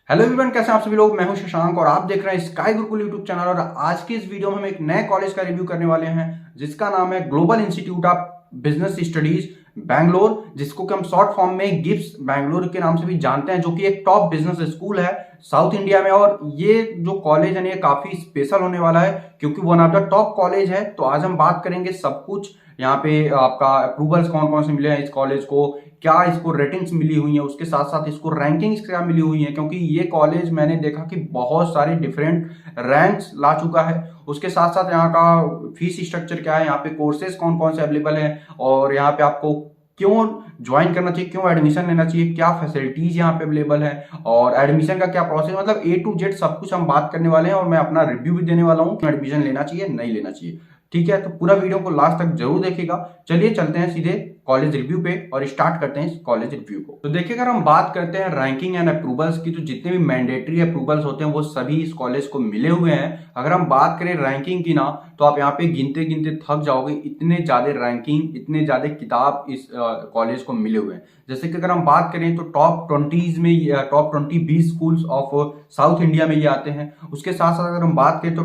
Hello everyone, कैसे हैं आप सभी लोग। मैं हूं शशांक और आप देख रहे हैं स्काई गुरुकुल यूट्यूब चैनल। और आज की इस वीडियो में हम एक नए कॉलेज का रिव्यू करने वाले हैं जिसका नाम है global institute of business studies Bangalore, जिसको कि हम शॉर्ट फॉर्म में गिब्स बैंगलोर के नाम से भी जानते हैं, जो कि एक टॉप बिजनेस स्कूल है साउथ इंडिया में। और ये जो कॉलेज है ये काफी स्पेशल होने वाला है क्योंकि one of the top college है। तो आज हम बात करेंगे सब कुछ यहाँ पे, आपका अप्रूवल्स कौन कौन से मिले हैं इस कॉलेज को, क्या इसको रेटिंग्स मिली हुई है, उसके साथ साथ इसको रैंकिंग्स क्या मिली हुई है, क्योंकि ये कॉलेज मैंने देखा कि बहुत सारे डिफरेंट रैंक्स ला चुका है। उसके साथ साथ यहाँ का फीस स्ट्रक्चर क्या है, यहाँ पे कोर्सेज कौन कौन से अवेलेबल हैं, और यहाँ पे आपको क्यों ज्वाइन करना चाहिए, क्यों एडमिशन लेना चाहिए, क्या फैसिलिटीज यहाँ पे अवेलेबल है, और एडमिशन का क्या प्रोसेस, मतलब ए टू जेड सब कुछ हम बात करने वाले हैं। और मैं अपना रिव्यू भी देने वाला हूँ कि एडमिशन लेना चाहिए नहीं लेना चाहिए। ठीक है, तो पूरा वीडियो को लास्ट तक जरूर देखिएगा। चलिए चलते हैं सीधे कॉलेज रिव्यू पे और स्टार्ट करते हैं इस कॉलेज रिव्यू को। तो देखिए, अगर हम बात करते हैं रैंकिंग एंड अप्रूवल्स की, तो जितने भी मैंडेटरी अप्रूवल्स होते हैं वो सभी इस कॉलेज को मिले हुए हैं। अगर हम बात करें रैंकिंग की ना, तो आप यहाँ पे गिनते गिनते थक जाओगे, इतने ज्यादा रैंकिंग, इतने ज्यादा किताब इस कॉलेज को मिले हुए हैं। जैसे कि अगर हम बात करें तो टॉप 20 में, top 20 schools of south India में ये आते हैं। उसके साथ साथ अगर हम बात करें तो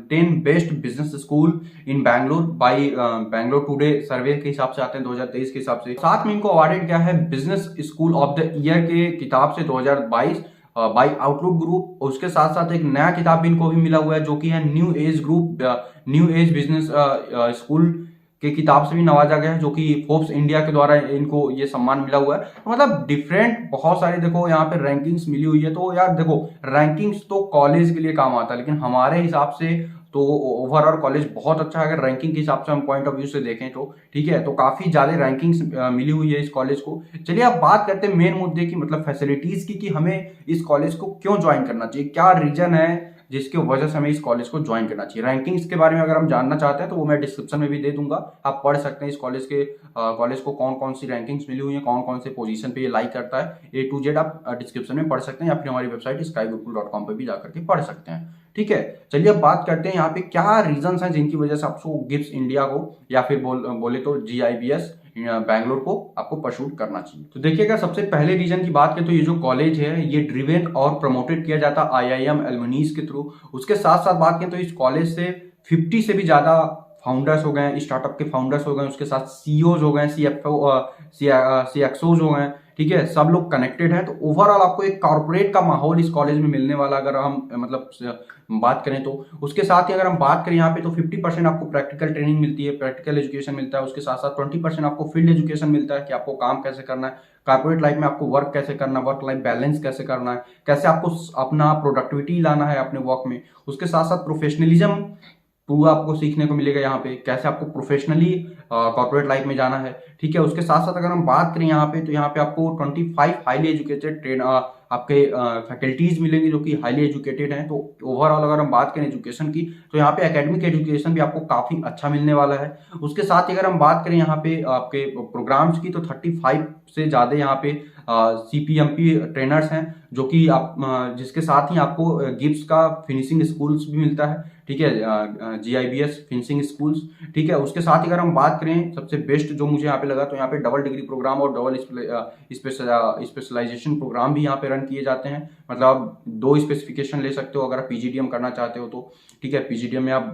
10 best business school in Bangalore by Bangalore today survey के हिसाब से आते हैं 2023 के हिसाब से। साथ में इनको अवार्डेड किया है business school of the year के किताब से 2022 बाई आउटलुक ग्रुप। उसके साथ साथ एक नया किताब भी इनको भी मिला हुआ है जो कि है new age group, new age business school के किताब से भी नवाजा गया है, जो कि फोर्ब्स इंडिया के द्वारा इनको ये सम्मान मिला हुआ है। तो मतलब डिफरेंट बहुत सारी देखो यहाँ पे रैंकिंग्स मिली हुई है। तो यार देखो, रैंकिंग्स तो कॉलेज के लिए काम आता है, लेकिन हमारे हिसाब से तो ओवरऑल कॉलेज बहुत अच्छा है। अगर रैंकिंग के हिसाब से हम पॉइंट ऑफ व्यू से देखें तो ठीक है, तो काफी ज्यादा रैंकिंग्स मिली हुई है इस कॉलेज को। चलिए अब बात करते हैं मेन मुद्दे की, मतलब फैसिलिटीज की, कि हमें इस कॉलेज को क्यों ज्वाइन करना चाहिए, क्या रीजन है जिसकी वजह से हमें इस कॉलेज को ज्वाइन करना चाहिए। रैंकिंग्स के बारे में अगर हम जानना चाहते हैं तो वो मैं डिस्क्रिप्शन में भी दे दूंगा, आप पढ़ सकते हैं इस कॉलेज को कौन कौन सी रैंकिंग्स मिली हुई है, कौन कौन से पोजीशन पे ये लाइक करता है, ए टू जेड आप डिस्क्रिप्शन में पढ़ सकते हैं, या फिर हमारी वेबसाइट skygurukul.com पे भी जाकर के पढ़ सकते हैं। ठीक है, चलिए अब बात करते हैं यहाँ पे क्या रीजंस हैं जिनकी वजह से आपको गिब्स इंडिया को, या फिर बोले तो GIBS बैंगलोर को आपको परसूट करना चाहिए। तो देखिएगा, सबसे पहले रीजन की बात करें तो ये जो कॉलेज है ये ड्रिवेन और प्रमोटेड किया जाता IIM एलुमनीज के थ्रू। उसके साथ साथ बात करें तो इस कॉलेज से 50 से भी ज्यादा फाउंडर्स हो गए, स्टार्टअप के फाउंडर्स हो गए, उसके साथ CEOs हो गए, CXOs हो गए। ठीक है, सब लोग कनेक्टेड है। तो ओवरऑल आपको एक कॉर्पोरेट का माहौल इस कॉलेज में मिलने वाला, अगर हम मतलब बात करें तो। उसके साथ ही अगर हम बात करें यहाँ पे तो 50% आपको प्रैक्टिकल ट्रेनिंग मिलती है, प्रैक्टिकल एजुकेशन मिलता है। उसके साथ साथ 20% आपको फील्ड एजुकेशन मिलता है कि आपको काम कैसे करना है, कॉर्पोरेट लाइफ में आपको वर्क कैसे करना है, वर्क लाइफ बैलेंस कैसे करना है, कैसे आपको अपना प्रोडक्टिविटी लाना है अपने वर्क में। उसके साथ साथ प्रोफेशनलिज्म पूरा आपको सीखने को मिलेगा यहाँ पे, कैसे आपको प्रोफेशनली कॉर्पोरेट लाइफ में जाना है। ठीक है, उसके साथ साथ अगर हम बात करें यहाँ पे तो यहाँ पे आपको 25 हाईली एजुकेटेड आपके फैकल्टीज मिलेंगे जो कि हाईली एजुकेटेड हैं। तो ओवरऑल अगर हम बात करें एजुकेशन की तो यहाँ पे एकेडमिक एजुकेशन भी आपको काफी अच्छा मिलने वाला है। उसके साथ ही अगर हम बात करें यहाँ पे आपके प्रोग्राम्स की तो 35 से ज्यादा यहाँ पे CPMP ट्रेनर्स हैं, जो कि आप जिसके साथ ही आपको गिब्स का फिनिशिंग स्कूल्स भी मिलता है। ठीक है, GIBS फिनिशिंग स्कूल्स। ठीक है, उसके साथ ही अगर हम बात करें सबसे बेस्ट जो मुझे यहाँ पे लगा तो यहाँ पे डबल डिग्री प्रोग्राम और डबल स्पेशलाइजेशन प्रोग्राम भी यहाँ पे रन किए जाते हैं। मतलब आप 2 स्पेसिफिकेशन ले सकते हो अगर आप PGDM करना चाहते हो तो। ठीक है, PGDM में आप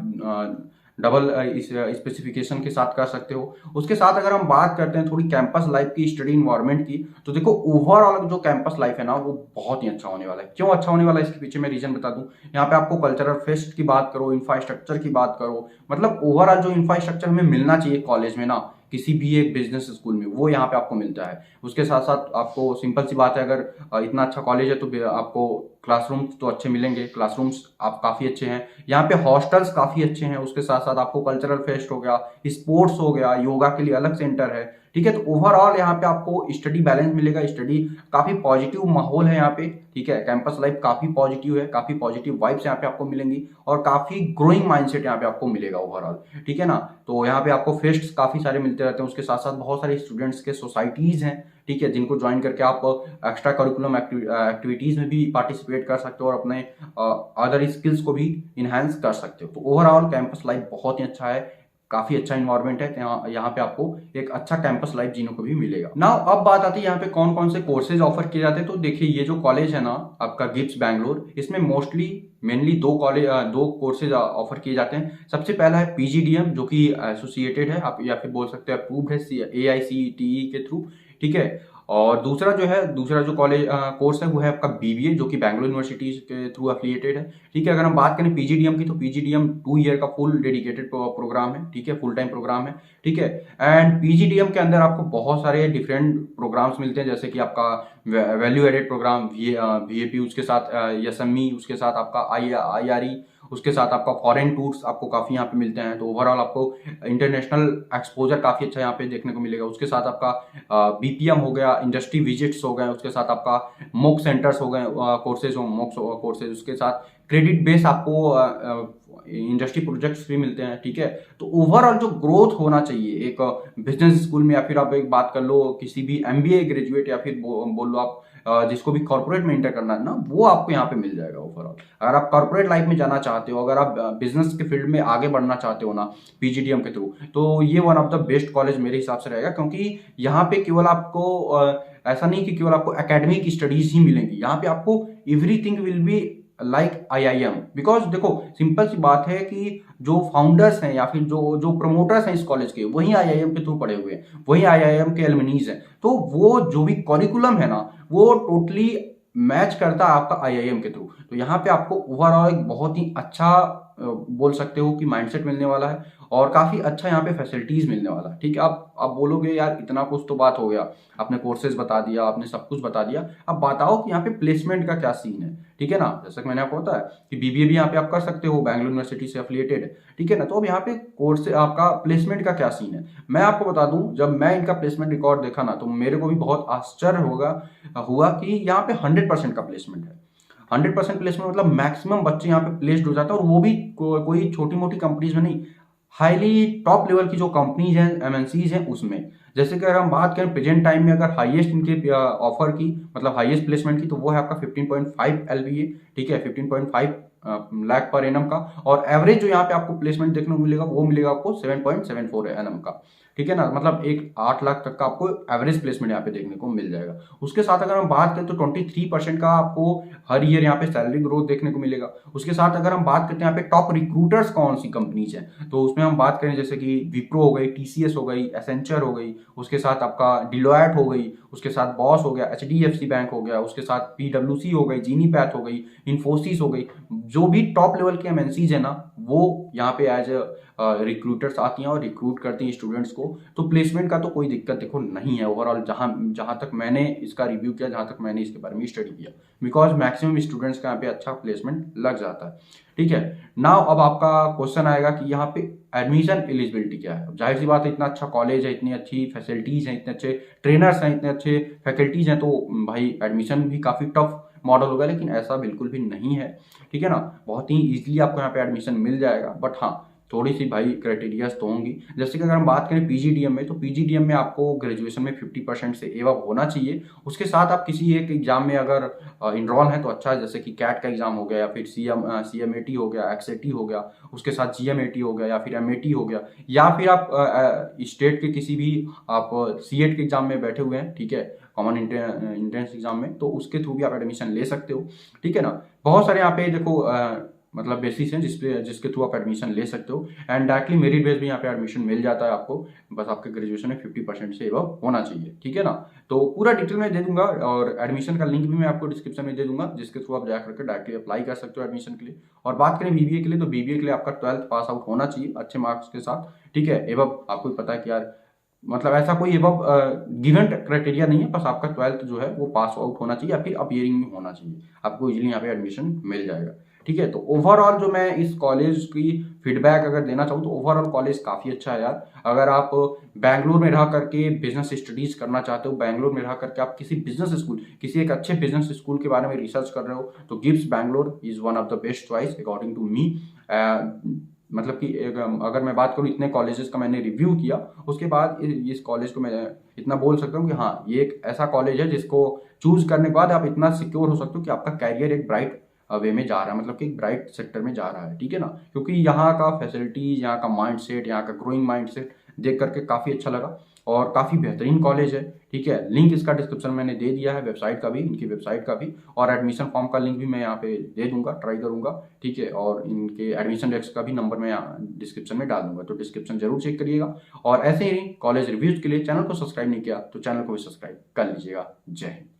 डबल इस स्पेसिफिकेशन के साथ कर सकते हो। उसके साथ अगर हम बात करते हैं थोड़ी कैंपस लाइफ की, स्टडी इन्वायरमेंट की, तो देखो ओवरऑल जो कैंपस लाइफ है ना वो बहुत ही अच्छा होने वाला है। क्यों अच्छा होने वाला है इसके पीछे मैं रीजन बता दूं। यहाँ पे आपको कल्चरल फेस्ट की बात करो, इंफ्रास्ट्रक्चर की बात करो, मतलब ओवरऑल जो इंफ्रास्ट्रक्चर हमें मिलना चाहिए कॉलेज में ना, किसी भी एक बिजनेस स्कूल में, वो यहाँ पे आपको मिलता है। उसके साथ साथ आपको सिंपल सी बात है, अगर इतना अच्छा कॉलेज है तो आपको क्लासरूम्स तो अच्छे मिलेंगे, क्लासरूम्स आप काफी अच्छे हैं। यहाँ पे हॉस्टल्स काफी अच्छे हैं। उसके साथ साथ आपको कल्चरल फेस्ट हो गया, स्पोर्ट्स हो गया, योगा के लिए अलग सेंटर है। ठीक है, तो ओवरऑल यहाँ पे आपको स्टडी बैलेंस मिलेगा, स्टडी काफी पॉजिटिव माहौल है यहाँ पे। ठीक है, कैंपस लाइफ काफी पॉजिटिव है, काफी पॉजिटिव वाइब्स यहाँ पे आपको मिलेंगी, और काफी ग्रोइंग माइंडसेट यहाँ पे आपको मिलेगा ओवरऑल। ठीक है ना, तो यहाँ पे आपको फेस्ट काफी सारे मिलते रहते हैं। उसके साथ साथ बहुत सारे स्टूडेंट्स के सोसाइटीज हैं, ठीक है, जिनको ज्वाइन करके आप एक्स्ट्रा करिकुलम एक्टिविटीज में भी पार्टिसिपेट कर सकते हो और अपने अदर स्किल्स को भी इनहेंस कर सकते हो। तो ओवरऑल कैंपस लाइफ बहुत ही अच्छा है। काफी अच्छा इन्वायरमेंट है। यहाँ पे आपको एक अच्छा कैंपस लाइफ जीने को भी मिलेगा। नाउ अब बात आती है यहाँ पे कौन कौन से कोर्सेज ऑफर किए जाते हैं। तो देखिए ये जो कॉलेज है ना आपका गिब्स बैंगलोर, इसमें मोस्टली मेनली दो कोर्सेज ऑफर किए जाते हैं। सबसे पहला है पीजीडीएम जो कि एसोसिएटेड है, आप या फिर बोल सकते हैं अप्रूव्ड है AICTE के थ्रू, ठीक है। और दूसरा जो कॉलेज कोर्स है वो है आपका बीबीए जो कि बैंगलोर यूनिवर्सिटी के थ्रू एफिलिएटेड है, ठीक है। अगर हम बात करें पीजीडीएम की तो पीजीडीएम 2 ईयर का फुल डेडिकेटेड प्रोग्राम है, ठीक है, फुल टाइम प्रोग्राम है, ठीक है। एंड पीजीडीएम के अंदर आपको बहुत सारे डिफरेंट प्रोग्राम्स मिलते हैं, जैसे कि आपका वैल्यू एडेड प्रोग्राम VAP, उसके साथ SME, उसके साथ आपका IRE, उसके साथ आपका फॉरेन टूर्स आपको काफी यहाँ पे मिलते हैं। तो ओवरऑल आपको इंटरनेशनल एक्सपोजर काफी अच्छा यहाँ पे देखने को मिलेगा। उसके साथ आपका BPM हो गया, इंडस्ट्री विजिट्स हो गए, उसके साथ आपका मॉक सेंटर्स हो गए, मॉक कोर्सेज, उसके साथ क्रेडिट बेस आपको इंडस्ट्री प्रोजेक्ट्स भी मिलते हैं, ठीक है। तो ओवरऑल जो ग्रोथ होना चाहिए एक बिजनेस स्कूल में, या फिर आप एक बात कर लो किसी भी MBA ग्रेजुएट, या फिर बोल लो आप जिसको भी कॉर्पोरेट में इंटर करना है ना, वो आपको यहाँ पे मिल जाएगा ओवरऑल। अगर आप कॉर्पोरेट लाइफ में जाना चाहते हो, अगर आप बिजनेस के फील्ड में आगे बढ़ना चाहते हो ना पीजीडीएम के थ्रू, तो ये one of the best college मेरे हिसाब से रहेगा। क्योंकि यहाँ पे केवल आपको ऐसा नहीं कि केवल आपको एकेडमिक स्टडीज ही मिलेंगी, यहाँ पे आपको everything will be like IIM। Because देखो सिंपल सी बात है कि जो फाउंडर्स हैं या फिर जो प्रमोटर्स हैं इस कॉलेज के, वही IIM के थ्रू पढ़े हुए हैं, वही IIM के एलुमनीज हैं। तो वो जो भी करिकुलम है ना वो टोटली मैच करता है आपका IIM के थ्रू। तो यहाँ पे आपको ओवरऑल एक बहुत ही अच्छा बोल सकते हो कि माइंडसेट मिलने वाला है, और काफी अच्छा यहाँ पे फैसिलिटीज मिलने वाला है, ठीक है। आप बोलोगे यार इतना कुछ तो बात हो गया, आपने कोर्सेज बता दिया, आपने सब कुछ बता दिया, अब बताओ कि यहाँ पे प्लेसमेंट का क्या सीन है, ठीक है ना। जैसा कि मैंने आपको बताया कि BBA भी यहाँ पे आप कर सकते हो, बैंगलोर यूनिवर्सिटी से एफिलिएटेड है, ठीक है ना। तो अब यहाँ पे कोर्स आपका प्लेसमेंट का क्या सीन है, मैं आपको बता दूं, जब मैं इनका प्लेसमेंट रिकॉर्ड देखा ना तो मेरे को भी बहुत आश्चर्य हुआ कि यहाँ पे 100% का प्लेसमेंट है। 100% प्लेसमेंट मतलब मैक्सिमम बच्चे यहाँ पे प्लेस्ड हो जाता है, और वो भी कोई छोटी मोटी कंपनीज में नहीं, हाईली टॉप लेवल की जो कंपनीज हैं, MNCs हैं, उसमें। जैसे कि अगर हम बात करें प्रेजेंट टाइम में अगर हाईएस्ट इनके ऑफर की मतलब हाईएस्ट प्लेसमेंट की, तो वो है आपका 15.5 LBA, ठीक है, 15.5 लाख पर एनम का। और एवरेज जो यहाँ पे आपको प्लेसमेंट देखने को मिलेगा वो मिलेगा आपको 7.74 एनम का, ठीक है ना। मतलब एक 8 लाख तक का आपको एवरेज प्लेसमेंट यहाँ पे देखने को मिल जाएगा। उसके साथ अगर हम बात करें तो 23% का आपको हर ईयर यहाँ पे सैलरी ग्रोथ देखने को मिलेगा। उसके साथ अगर हम बात करते हैं यहाँ पे टॉप रिक्रूटर्स कौन सी कंपनीज हैं, तो उसमें हम बात करें जैसे कि विप्रो हो गई, TCS हो गई, एसेंचर हो गई, उसके साथ आपका डिलॉयट हो गई, उसके साथ बॉस हो गया, HDFC बैंक हो गया, उसके साथ PwC हो गई, जीनीपैथ हो गई, इन्फोसिस हो गई। जो भी टॉप लेवल के MNCs है ना वो यहाँ पे एज रिक्रूटर्स आती हैं और रिक्रूट करती हैं स्टूडेंट्स को। तो प्लेसमेंट का तो कोई दिक्कत देखो नहीं है ओवरऑल, जहां तक मैंने इसका रिव्यू किया, जहां तक मैंने इसके बारे में स्टडी किया, बिकॉज मैक्सिमम स्टूडेंट्स का यहाँ पे अच्छा प्लेसमेंट लग जाता है, ठीक है। नाउ अब आपका क्वेश्चन आएगा कि यहाँ पे एडमिशन एलिजिबिलिटी क्या है। जाहिर सी बात है, इतना अच्छा कॉलेज है, इतनी अच्छी फैसिलिटीज हैं, इतने अच्छे ट्रेनर्स हैं, इतने अच्छे फैकल्टीज हैं, तो भाई एडमिशन भी काफी टफ मॉडल होगा, लेकिन ऐसा बिल्कुल भी नहीं है, ठीक है ना। बहुत ही इजीली आपको यहाँ पे एडमिशन मिल जाएगा। बट हाँ, थोड़ी सी भाई क्राइटेरियाज तो होंगी। जैसे कि अगर हम बात करें पीजीडीएम में, तो पीजीडीएम में आपको ग्रेजुएशन में 50% से एवब होना चाहिए। उसके साथ आप किसी एक एग्जाम में अगर इनरोल है तो अच्छा है, जैसे कि कैट का एग्जाम हो गया, या फिर CMAT हो गया, XAT हो गया, उसके साथ GMAT हो गया, या फिर MAT हो गया, या फिर आप स्टेट के किसी भी आप CET के एग्जाम में बैठे हुए हैं, ठीक है, कॉमन एंट्रेंस एग्जाम में, तो उसके थ्रू भी आप एडमिशन ले सकते हो, ठीक है ना। बहुत सारे यहाँ पे देखो मतलब बेसिस हैं जिसके थ्रू आप एडमिशन ले सकते हो, एंड डायरेक्टली मेरिट बेस भी यहाँ पे एडमिशन मिल जाता है आपको। बस आपके ग्रेजुएशन में 50% से एबव होना चाहिए, ठीक है ना। तो पूरा डिटेल में दे दूंगा, और एडमिशन का लिंक भी मैं आपको डिस्क्रिप्शन में दे दूंगा, जिसके थ्रू आप जाकर के डायरेक्टली अप्लाई कर सकते हो एडमिशन के लिए। और बात करें BBA के लिए, तो BBA के लिए आपका 12th पास आउट होना चाहिए अच्छे मार्क्स के साथ, ठीक है। एबव आपको पता है कि यार मतलब ऐसा कोई एबव गिवन क्राइटेरिया नहीं है, बस आपका 12th जो है वो पास आउट होना चाहिए, या फिर अपीयरिंग में होना चाहिए, आपको इजीली यहाँ पे एडमिशन मिल जाएगा, ठीक है। तो ओवरऑल जो मैं इस कॉलेज की फीडबैक अगर देना चाहूँ, तो ओवरऑल कॉलेज काफी अच्छा है यार। अगर आप बैंगलोर में रह करके बिजनेस स्टडीज करना चाहते हो, बैंगलोर में रह करके आप किसी बिजनेस स्कूल, किसी एक अच्छे बिजनेस स्कूल के बारे में रिसर्च कर रहे हो, तो GIBS Bangalore is one of the best choice according to me. मतलब कि अगर मैं बात करूँ, इतने कॉलेजेस का मैंने रिव्यू किया, उसके बाद इस कॉलेज को मैं इतना बोल सकता हूँ कि हाँ, ये एक ऐसा कॉलेज है जिसको चूज करने के बाद आप इतना सिक्योर हो सकते हो कि आपका कैरियर एक ब्राइट वे में जा रहा है, मतलब कि एक ब्राइट सेक्टर में जा रहा है, ठीक है ना। क्योंकि यहाँ का फैसिलिटीज़, यहाँ का माइंडसेट, यहाँ का ग्रोइंग माइंडसेट देख करके काफ़ी अच्छा लगा और काफ़ी बेहतरीन कॉलेज है, ठीक है। लिंक इसका डिस्क्रिप्शन में मैंने दे दिया है, वेबसाइट का भी, इनकी वेबसाइट का भी, और एडमिशन फॉर्म का लिंक भी मैं यहाँ पे दे दूंगा, ट्राई करूंगा, ठीक है। और इनके एडमिशन डेस्क का भी नंबर मैं डिस्क्रिप्शन में डाल दूंगा, तो डिस्क्रिप्शन जरूर चेक करिएगा। और ऐसे ही कॉलेज रिव्यूज के लिए चैनल को सब्सक्राइब नहीं किया तो चैनल को भी सब्सक्राइब कर लीजिएगा। जय हिंद।